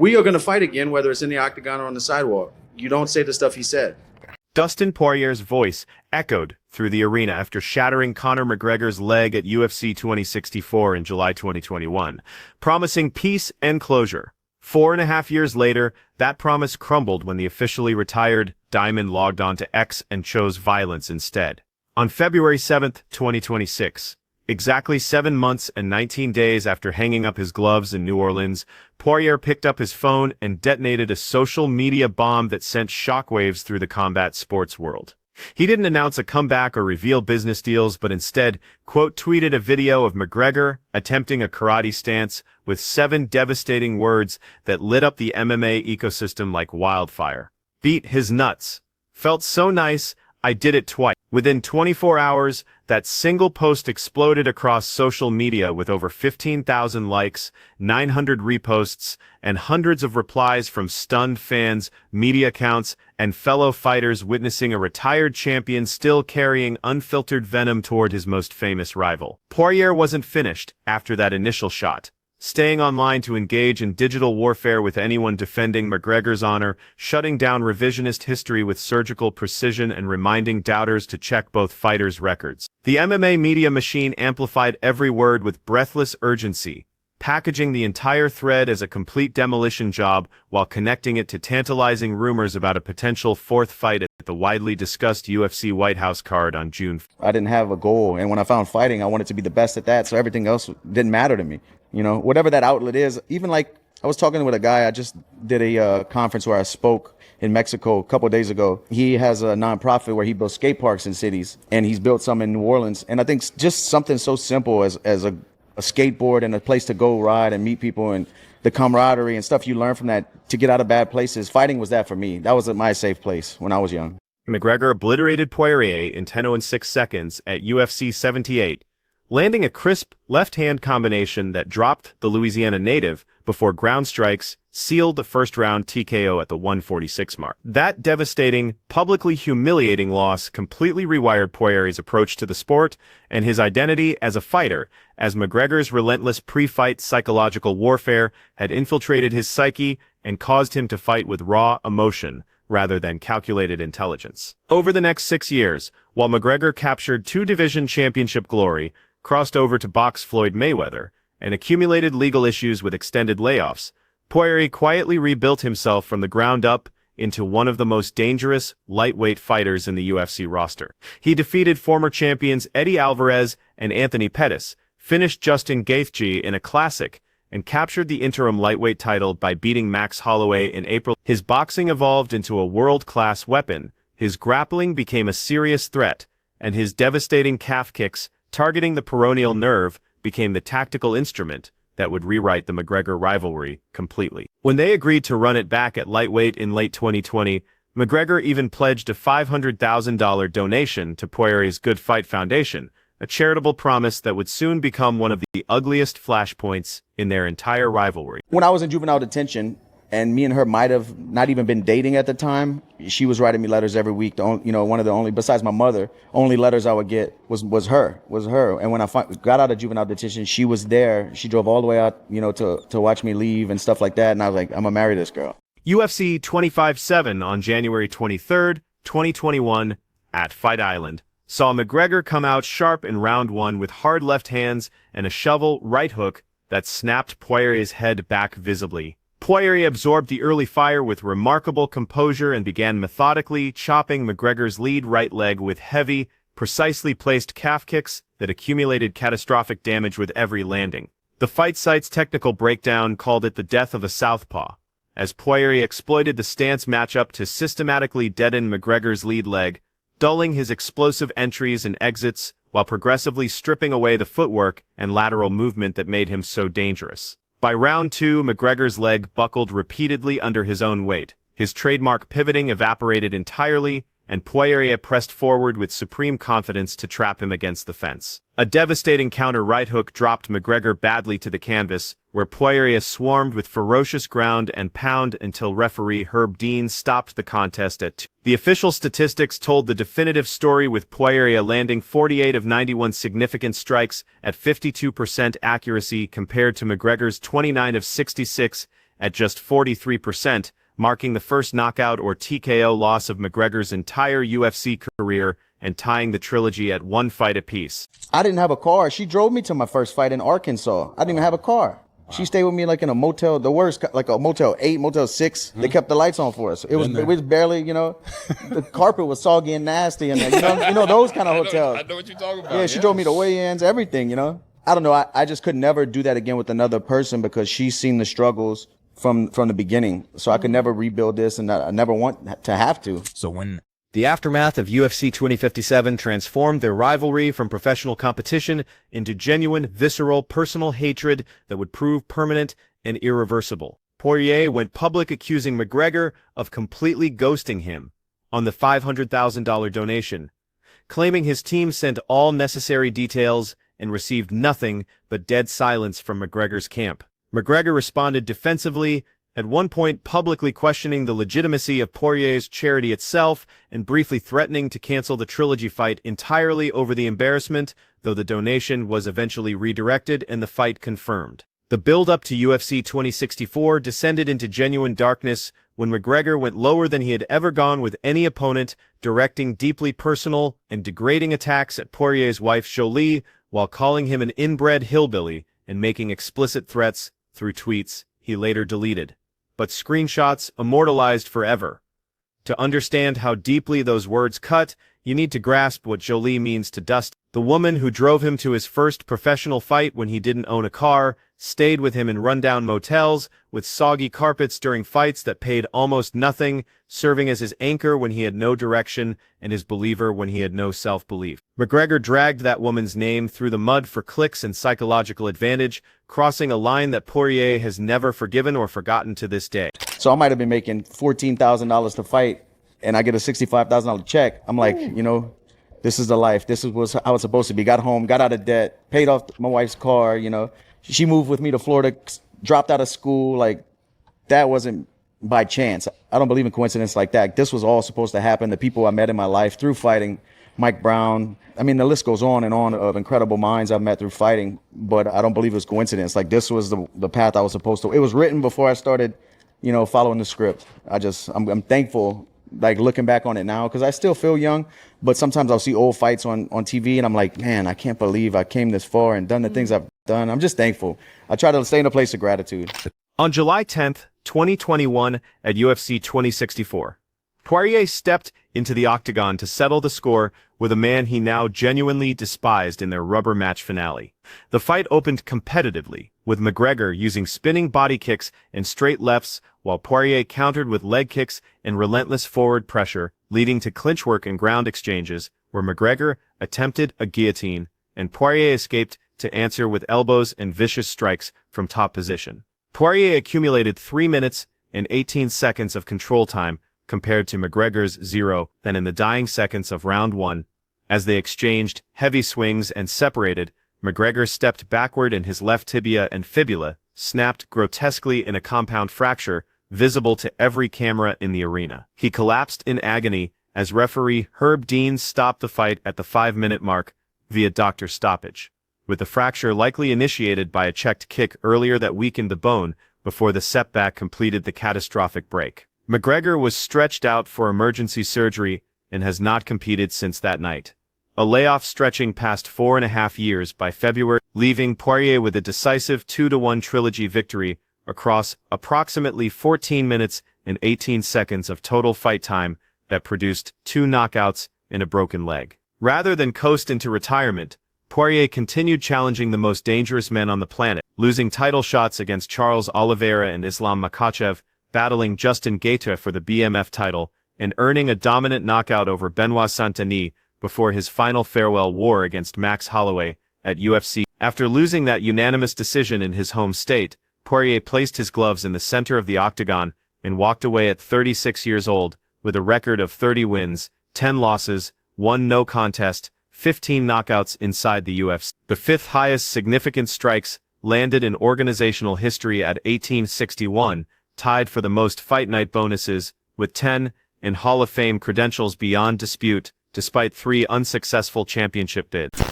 We are going to fight again, whether it's in the octagon or on the sidewalk. You don't say the stuff he said. Dustin Poirier's voice echoed through the arena after shattering Conor McGregor's leg at UFC 2064 in July 2021, promising peace and closure. 4.5 years later, that promise crumbled when the officially retired Diamond logged on to X and chose violence instead. On February 7, 2026, exactly 7 months and 19 days after hanging up his gloves in New Orleans, Poirier picked up his phone and detonated a social media bomb that sent shockwaves through the combat sports world. He didn't announce a comeback or reveal business deals, but instead, tweeted a video of McGregor attempting a karate stance with 7 devastating words that lit up the MMA ecosystem like wildfire. Beat his nuts. Felt so nice, I did it twice. Within 24 hours, that single post exploded across social media with over 15,000 likes, 900 reposts, and hundreds of replies from stunned fans, media accounts, and fellow fighters witnessing a retired champion still carrying unfiltered venom toward his most famous rival. Poirier wasn't finished after that initial shot. Staying online to engage in digital warfare with anyone defending McGregor's honor, shutting down revisionist history with surgical precision and reminding doubters to check both fighters' records. The MMA media machine amplified every word with breathless urgency, packaging the entire thread as a complete demolition job while connecting it to tantalizing rumors about a potential 4th fight at the widely discussed UFC White House card on June 5th. I didn't have a goal, and when I found fighting, I wanted to be the best at that, so everything else didn't matter to me. You know, whatever that outlet is, even like I was talking with a guy, I just did a conference where I spoke in Mexico a couple of days ago. He has a nonprofit where he builds skate parks in cities, and he's built some in New Orleans. And I think just something so simple as a skateboard and a place to go ride and meet people and the camaraderie and stuff you learn from that to get out of bad places. Fighting was that for me. That was my safe place when I was young. McGregor obliterated Poirier in 10:06 seconds at UFC 78, landing a crisp left-hand combination that dropped the Louisiana native before ground strikes sealed the first-round TKO at the 146 mark. That devastating, publicly humiliating loss completely rewired Poirier's approach to the sport and his identity as a fighter, as McGregor's relentless pre-fight psychological warfare had infiltrated his psyche and caused him to fight with raw emotion rather than calculated intelligence. Over the next 6 years, while McGregor captured 2 division championship glory, crossed over to box Floyd Mayweather, and accumulated legal issues with extended layoffs, Poirier quietly rebuilt himself from the ground up into one of the most dangerous lightweight fighters in the UFC roster. He defeated former champions Eddie Alvarez and Anthony Pettis, finished Justin Gaethje in a classic, and captured the interim lightweight title by beating Max Holloway in April. His boxing evolved into a world-class weapon, his grappling became a serious threat, and his devastating calf kicks targeting the peroneal nerve became the tactical instrument that would rewrite the McGregor rivalry completely. When they agreed to run it back at lightweight in late 2020, McGregor even pledged a $500,000 donation to Poirier's Good Fight Foundation, a charitable promise that would soon become one of the ugliest flashpoints in their entire rivalry. When I was in juvenile detention, and me and her might have not even been dating at the time, she was writing me letters every week. One of the only, besides my mother, only letters I would get was her. And when I got out of juvenile detention, she was there. She drove all the way out, to watch me leave and stuff like that. And I was like, I'm gonna marry this girl. UFC 25/7 on January 23rd, 2021 at Fight Island saw McGregor come out sharp in round 1 with hard left hands and a shovel right hook that snapped Poirier's head back visibly. Poirier absorbed the early fire with remarkable composure and began methodically chopping McGregor's lead right leg with heavy, precisely placed calf kicks that accumulated catastrophic damage with every landing. The fight site's technical breakdown called it the death of a southpaw, as Poirier exploited the stance matchup to systematically deaden McGregor's lead leg, dulling his explosive entries and exits while progressively stripping away the footwork and lateral movement that made him so dangerous. By round 2, McGregor's leg buckled repeatedly under his own weight. His trademark pivoting evaporated entirely, and Poirier pressed forward with supreme confidence to trap him against the fence. A devastating counter right hook dropped McGregor badly to the canvas, where Poirier swarmed with ferocious ground and pound until referee Herb Dean stopped the contest at 2. The official statistics told the definitive story, with Poirier landing 48 of 91 significant strikes at 52% accuracy compared to McGregor's 29 of 66 at just 43%, marking the first knockout or TKO loss of McGregor's entire UFC career and tying the trilogy at 1 fight apiece. I didn't have a car. She drove me to my first fight in Arkansas. I didn't even have a car. She stayed with me like in a motel, the worst, like a Motel 8, Motel 6. They kept the lights on for us. It was barely, the carpet was soggy and nasty, and those kind of hotels. I know what you're talking about. Yeah, she drove me to weigh-ins, everything, I don't know. I just could never do that again with another person because she's seen the struggles from the beginning. So I could never rebuild this, and I never want to have to. So when The aftermath of UFC 2057 transformed their rivalry from professional competition into genuine, visceral, personal hatred that would prove permanent and irreversible. Poirier went public accusing McGregor of completely ghosting him on the $500,000 donation, claiming his team sent all necessary details and received nothing but dead silence from McGregor's camp. McGregor responded defensively, at one point publicly questioning the legitimacy of Poirier's charity itself and briefly threatening to cancel the trilogy fight entirely over the embarrassment, though the donation was eventually redirected and the fight confirmed. The build-up to UFC 2064 descended into genuine darkness when McGregor went lower than he had ever gone with any opponent, directing deeply personal and degrading attacks at Poirier's wife Jolie while calling him an inbred hillbilly and making explicit threats through tweets he later deleted, but screenshots immortalized forever. To understand how deeply those words cut, you need to grasp what Jolie means to Dustin, the woman who drove him to his first professional fight when he didn't own a car, stayed with him in rundown motels with soggy carpets during fights that paid almost nothing, serving as his anchor when he had no direction and his believer when he had no self-belief. McGregor dragged that woman's name through the mud for clicks and psychological advantage, crossing a line that Poirier has never forgiven or forgotten to this day. So I might have been making $14,000 to fight, and I get a $65,000 check. I'm like, this is the life. This is how it's supposed to be. Got home, got out of debt, paid off my wife's car, She moved with me to Florida, dropped out of school. Like, that wasn't by chance. I don't believe in coincidence like that. This was all supposed to happen. The people I met in my life through fighting, Mike Brown. I mean, the list goes on and on of incredible minds I've met through fighting, but I don't believe it was coincidence. Like, this was the path I was supposed to. It was written before I started, following the script. I'm thankful, like, looking back on it now, because I still feel young, but sometimes I'll see old fights on TV and I'm like, man, I can't believe I came this far and done the things I've done. I'm just thankful. I try to stay in a place of gratitude. On July 10th, 2021, at UFC 2064, Poirier stepped into the octagon to settle the score with a man he now genuinely despised in their rubber match finale. The fight opened competitively, with McGregor using spinning body kicks and straight lefts, while Poirier countered with leg kicks and relentless forward pressure, leading to clinch work and ground exchanges, where McGregor attempted a guillotine, and Poirier escaped to answer with elbows and vicious strikes from top position. Poirier accumulated 3 minutes and 18 seconds of control time compared to McGregor's 0 then in the dying seconds of round 1. As they exchanged heavy swings and separated, McGregor stepped backward and his left tibia and fibula snapped grotesquely in a compound fracture visible to every camera in the arena. He collapsed in agony as referee Herb Dean stopped the fight at the 5-minute mark via doctor stoppage, with the fracture likely initiated by a checked kick earlier that weakened the bone before the setback completed the catastrophic break. McGregor was stretched out for emergency surgery and has not competed since that night. A layoff stretching past 4.5 years by February, leaving Poirier with a decisive 2-1 trilogy victory across approximately 14 minutes and 18 seconds of total fight time that produced 2 knockouts and a broken leg. Rather than coast into retirement, Poirier continued challenging the most dangerous men on the planet, losing title shots against Charles Oliveira and Islam Makhachev, battling Justin Gaethje for the BMF title, and earning a dominant knockout over Benoit Saint-Denis before his final farewell war against Max Holloway at UFC. After losing that unanimous decision in his home state, Poirier placed his gloves in the center of the octagon and walked away at 36 years old with a record of 30 wins, 10 losses, 1 no contest, 15 knockouts inside the UFC. The 5th highest significant strikes landed in organizational history at 1861, tied for the most fight night bonuses, with 10, and Hall of Fame credentials beyond dispute, despite 3 unsuccessful championship bids.